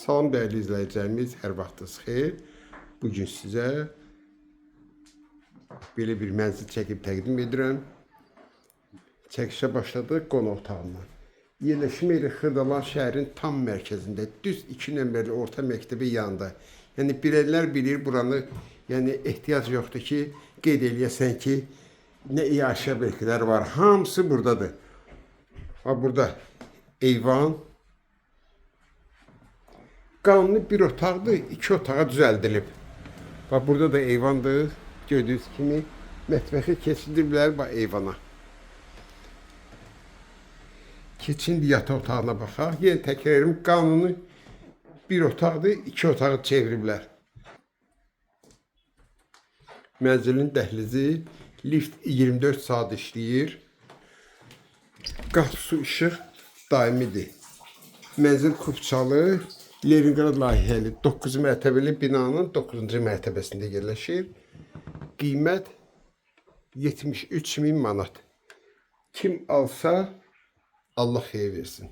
Salam değerli izləyicilərimiz, hər vaxtınız xeyir. Bugün sizə belə bir mənzil çəkib təqdim edirəm. Çəkişə başladıq qonaq otağından. Yerləşim yeri Xırdalan şəhərin tam mərkəzində, düz 2 nömrəli orta məktəbi yanında. Yəni bilənlər bilir buranı, yəni ehtiyac yoxdur ki, qeyd eləyəsən ki, nə iaşə bölgələri var, hamısı buradadır. Burada eyvan, qanuni bir otaqdır, 2 otağa düzəldilib. Bax, burada da eyvandır, gördüyünüz kimi mətbəxi keçirdiblər eyvana. Keçin yataq otağına baxaq. Yenə təkrarım, qanuni bir otaqdır, 2 otağı çeviriblər. Mənzilin dəhlizi, lift 24 saat işləyir. Qaz, su, işıq daimidir. Mənzil kupçalı, Leningrad layihəli 9 mərtəbəli binanın 9-cu mərtəbəsində yerləşir. Qiymət 73.000 manat. Kim alsa Allah xeyir versin.